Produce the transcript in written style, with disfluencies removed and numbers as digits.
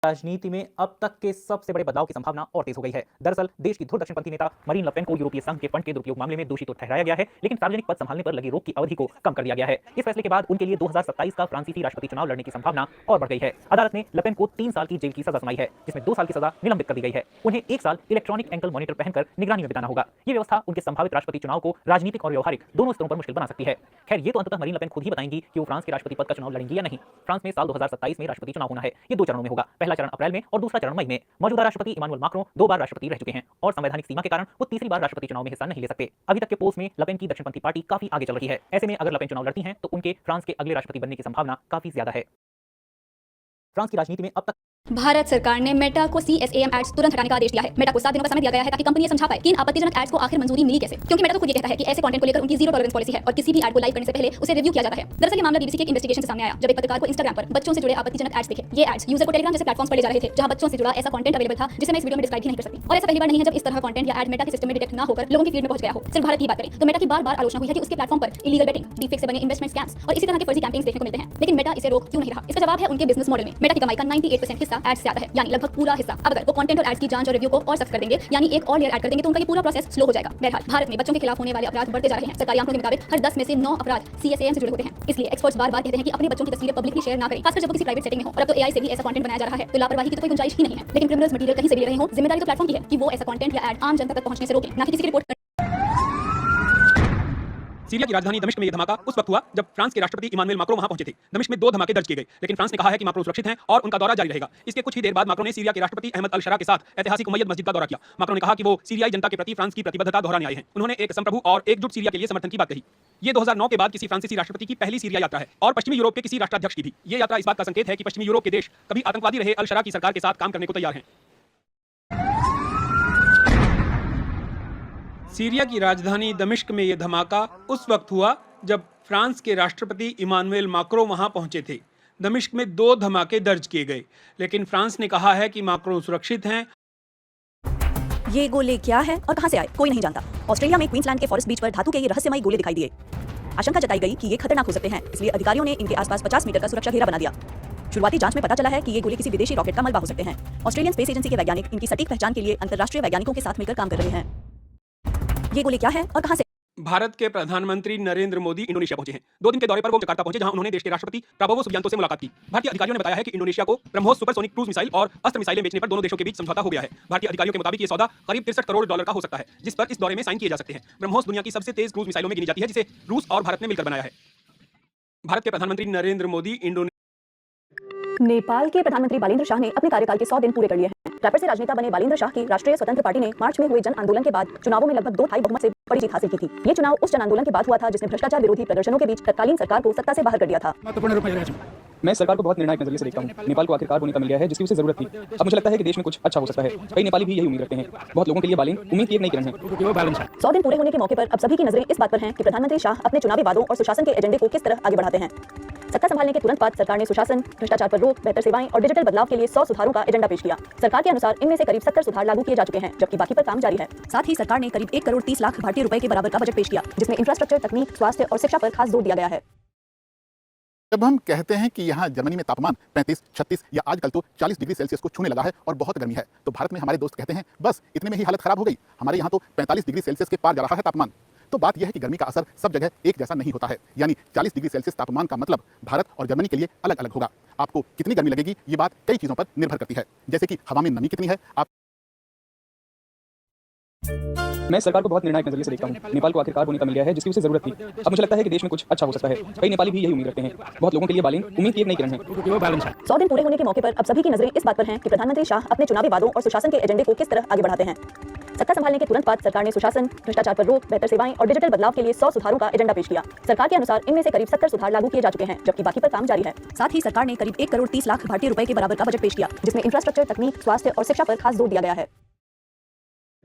राजनीति में अब तक के सबसे बड़े बदलाव की संभावना और तेज हो गई है। दरअसल देश की धुर दक्षिणपंथी नेता मरीन ले पेन को यूरोपीय संघ के फंड के दुरुपयोग मामले में दोषी तो ठहराया गया है, लेकिन सार्वजनिक पद संभालने पर लगी रोक की अवधि को कम कर दिया गया है। इस फैसले के बाद उनके लिए 2027 का फ्रांसीसी राष्ट्रपति चुनाव लड़ने की संभावना और बढ़ गई है। अदालत ने ले पेन को 3 साल की जेल की सजा सुनाई है, जिसमें 2 साल की सजा निलंबित कर दी गई है। उन्हें 1 साल इलेक्ट्रॉनिक एंकल मॉनिटर पहनकर निगरानी में बिताना होगा। ये व्यवस्था उनके संभावित राष्ट्रपति चुनाव को राजनीतिक और व्यवहारिक दोनों स्तरों पर मुश्किल बना सकती है। खैर, ये तो अंततः मरीन ले पेन खुद ही बताएंगी कि वो फ्रांस के राष्ट्रपति पद का चुनाव लड़ेंगी या नहीं। फ्रांस में साल 2027 में राष्ट्रपति चुनाव होना है। ये 2 चरणों में होगा। पहला चरण अप्रैल में और दूसरा चरण मई में। मौजूदा राष्ट्रपति इमानुएल मैक्रों 2 बार राष्ट्रपति रह चुके हैं और संवैधानिक सीमा के कारण वो तीसरी बार राष्ट्रपति चुनाव में हिस्सा नहीं ले सकते। अभी तक के पोल्स में ले पेन की दक्षिणपंथी पार्टी काफी आगे चल रही है। ऐसे में अगर ले पेन चुनाव लड़ती हैं तो उनके फ्रांस के अगले राष्ट्रपति बनने की संभावना काफी ज्यादा है। फ्रांस की राजनीति में अब तक भारत सरकार ने मेटा को CSAM एड्स तुरंत हटाने का आदेश दिया है। मेटा को 7 दिनों का समय दिया गया है ताकि कंपनी ये समझा पाए कि इन आपत्तिजनक एड्स को आखिर मंजूरी मिली कैसे, क्योंकि मेटा तो खुद ये कहता है कि ऐसे कंटेंट को लेकर उनकी जीरो टॉलरेंस पॉलिसी है और किसी भी एड को लाइव करने से पहले उसे रिव्यू किया जाता है। दरअसल ये मामला BBC के एक इन्वेस्टिगेशन से सामने आया जब एक पत्रकार को इंस्टाग्राम पर बच्चों से जुड़े आपत्तिजनक एड्स दिखे। ये एड्स यूजर को टेलीग्राम जैसे प्लेटफॉर्म पर ले जा रहे थे जहां बच्चों से जुड़ा ऐसा कंटेंट अवेलेबल था जिसे मैं इस वीडियो में डिस्क्राइब ही नहीं कर सकती। और ऐसा पहली बार नहीं है जब इस तरह कंटेंट या एड मेटा के सिस्टम में डिटेक्ट ना होकर लोगों की फीड में पहुंच गया हो। सिर्फ भारत की बात करें तो मेटा की बार-बार आलोचना हुई है कि उसके प्लेटफॉर्म पर इलीगल बेटिंग, डीफेक से बने इन्वेस्टमेंट स्कैम्स और इसी तरह के फर्जी कैंपेन्स देखने को मिलते हैं, लेकिन मेटा इसे रोक क्यों नहीं रहा? इसका जवाब है उनके बिजनेस मॉडल में। मेटा की कमाई का 98% हिस्सा एड्स से आता है, यानी लगभग पूरा हिस्सा। अब अगर वो कंटेंट और एड्स की जांच और रिव्यू को और सख्त कर देंगे, यानी एक और लेयर ऐड कर देंगे, तो उनका ये पूरा प्रोसेस स्लो हो जाएगा। बहरहाल भारत में बच्चों के खिलाफ होने वाले अपराध बढ़ते जा रहे हैं। सरकारी आंकड़ों के मुताबिक हर 10 में से 9 अपराध CSAM से जुड़े होते हैं। इसलिए एक्सपर्ट्स बार-बार कहते हैं कि अपने बच्चों की तस्वीरें पब्लिकली शेयर ना करें, खासकर जब वो किसी प्राइवेट सेटिंग में हो। और अब तो AI से भी ऐसा कंटेंट बनाया जा रहा है, तो लापरवाही की तो कोई गुंजाइश ही नहीं है। लेकिन क्रिमिनल्स मटेरियल कहीं से भी ले रहे हो, जिम्मेदारी तो प्लेटफॉर्म की है कि वो ऐसा कंटेंट या एड आम जनता तक पहुंचने से रोकें, ना कि किसी की रिपोर्ट। सीरिया की राजधानी दमिश्क में यह धमाका उस वक्त हुआ जब फ्रांस के राष्ट्रपति इमानुएल मैक्रों वहां पहुंचे थे। दमिश्क में 2 धमाके दर्ज किए गए, लेकिन फ्रांस ने कहा है कि मैक्रों सुरक्षित हैं और उनका दौरा जारी रहेगा। इसके कुछ ही देर बाद मैक्रों ने सीरिया के राष्ट्रपति अहमद अल शरा के साथ ऐतिहासिक उमैयद मस्जिद का दौरा किया। मैक्रों ने कहा कि वो सीरियाई जनता के प्रति फ्रांस की प्रतिबद्धता दोहराने आए हैं। उन्होंने एक संप्रभु और एकजुट सीरिया के लिए समर्थन की बात कही। ये 2009 के बाद किसी फ्रांसीसी राष्ट्रपति की पहली सीरिया यात्रा है और पश्चिमी यूरोप के किसी राष्ट्राध्यक्ष की भी। ये यात्रा इस बात का संकेत है कि पश्चिमी यूरोप के देश कभी आतंकवादी रहे अल शरा की सरकार के साथ काम करने को तैयार हैं। सीरिया की राजधानी दमिश्क में यह धमाका उस वक्त हुआ जब फ्रांस के राष्ट्रपति इमानुएल मैक्रों वहां पहुंचे थे। दमिश्क में 2 धमाके दर्ज किए गए, लेकिन फ्रांस ने कहा है कि मैक्रों सुरक्षित हैं। ये गोले क्या है और कहां से आए, कोई नहीं जानता। ऑस्ट्रेलिया में क्वींसलैंड के फॉरेस्ट बीच पर धातु के ये रहस्यमयी गोले दिखाई दिए। आशंका जताई गई कि ये खतरनाक हो सकते हैं, इसलिए अधिकारियों ने इनके आसपास 50 मीटर का सुरक्षा घेरा बना दिया। शुरुआती जांच में पता चला है कि ये गोले किसी विदेशी रॉकेट का मलबा हो सकते हैं। ऑस्ट्रेलियन स्पेस एजेंसी के वैज्ञानिक इनकी सटीक पहचान के लिए अंतर्राष्ट्रीय वैज्ञानिकों के साथ मिलकर काम कर रहे हैं। ये गोले क्या है और कहां से? भारत के प्रधानमंत्री नरेंद्र मोदी इंडोनेशिया पहुंचे हैं। 2 दिन के दौरे पर वो जकार्ता पहुंचे, जहां उन्होंने देश के राष्ट्रपति प्राबोवो सुबियांतो से मुलाकात की। भारतीय अधिकारियों ने बताया है कि इंडोनेशिया को ब्रह्मोस सुपरसोनिक क्रूज मिसाइल और अस्त्र मिसाइलें बेचने पर दोनों देशों के बीच समझौता हो गया है। भारतीय अधिकारियों के मुताबिक ये सौदा करीब $63 करोड़ का हो सकता है, जिस पर इस दौरे में साइन किए जा सकते हैं। ब्रह्मोस दुनिया की सबसे तेज क्रूज मिसाइलों में गिनी जाती है, जिसे रूस और भारत ने मिलकर बनाया है। भारत के प्रधानमंत्री नरेंद्र मोदी नेपाल के प्रधानमंत्री बालेंद्र शाह ने अपने कार्यकाल के 100 दिन पूरे कर लिए हैं। रैपर से राजनेता बने बालेंद्र शाह की राष्ट्रीय स्वतंत्र पार्टी ने मार्च में हुए जन आंदोलन के बाद चुनावों में लगभग 2/3 बहुमत से बड़ी जीत हासिल की थी। ये चुनाव उस जन आंदोलन के बाद हुआ था जिसने भ्रष्टाचार विरोधी प्रदर्शनों के बीच तत्कालीन सरकार को सत्ता से बाहर कर दिया था। मैं सरकार को बहुत निर्णायक नजरिए से देखता हूँ। नेपाल को आखिरकार वो नेता मिल गया है जिसकी उसे जरूरत थी। अब मुझे लगता है कि देश में कुछ अच्छा हो सकता है। कई नेपाली भी यही उम्मीद रखते हैं। बहुत लोगों के लिए बालेन उम्मीद की एक नई किरण है। 100 दिन पूरे होने के मौके पर अब सभी की नजरें इस बात पर हैं कि प्रधानमंत्री शाह अपने चुनावी वादों और सुशासन के एजेंडे को किस तरह आगे बढ़ाते हैं। सत्ता संभालने के तुरंत बाद सरकार ने सुशासन, भ्रष्टाचार पर रोक, बेहतर सेवाएं और डिजिटल बदलाव के लिए 100 सुधारों का एजेंडा पेश किया। सरकार के अनुसार इनमें से करीब 70 सुधार लागू किए जा चुके हैं, जबकि बाकी पर काम जारी है। साथ ही सरकार ने करीब 1 करोड़ 30 लाख भारतीय रुपए के बराबर का बजट पेश किया, जिसमें इंफ्रास्ट्रक्चर, तकनीक, स्वास्थ्य और शिक्षा पर खास जोर दिया गया है। जब हम कहते हैं कि यहाँ जर्मनी में तापमान 35, 36 या आजकल तो 40 डिग्री सेल्सियस को छूने लगा है और बहुत गर्मी है, तो भारत में हमारे दोस्त कहते हैं बस इतने में ही हालत खराब हो गई, हमारे यहाँ तो 45 डिग्री सेल्सियस के पार जा रहा है तापमान। तो बात यह है कि गर्मी का असर सब जगह एक जैसा नहीं होता है, यानी 40 डिग्री सेल्सियस तापमान का मतलब भारत और जर्मनी के लिए अलग अलग होगा। आपको कितनी गर्मी लगेगी ये बात कई चीज़ों पर निर्भर करती है, जैसे कि हवा में नमी कितनी है। मैं सरकार को बहुत निर्णायक नजरिए से देखता हूँ। नेपाल को आखिरकार वो नेता मिल गया है जिसकी उसे जरूरत थी। अब मुझे लगता है कि देश में कुछ अच्छा हो सकता है। कई नेपाली भी यही उम्मीद रखते हैं। बहुत लोगों के लिए बालेन उम्मीद की एक नई किरण है। 100 दिन पूरे होने के मौके पर अब सभी की नजरें इस बात पर हैं कि प्रधानमंत्री शाह अपने चुनावी वादों और सुशासन के एजेंडे को किस तरह आगे बढ़ाते हैं। सत्ता संभालने के तुरंत बाद सरकार ने सुशासन, भ्रष्टाचार पर रोक, बेहतर सेवाएं और डिजिटल बदलाव के लिए 100 सुधारों का एजेंडा पेश किया। सरकार के अनुसार इनमें से करीब 70 सुधार लागू किए जा चुके हैं, जबकि बाकी पर काम जारी है। साथ ही सरकार ने करीब 1 करोड़ 30 लाख भारतीय रुपए के बराबर का बजट पेश किया, जिसमें इंफ्रास्ट्रक्चर, तकनीक, स्वास्थ्य और शिक्षा पर खास जोर दिया गया है।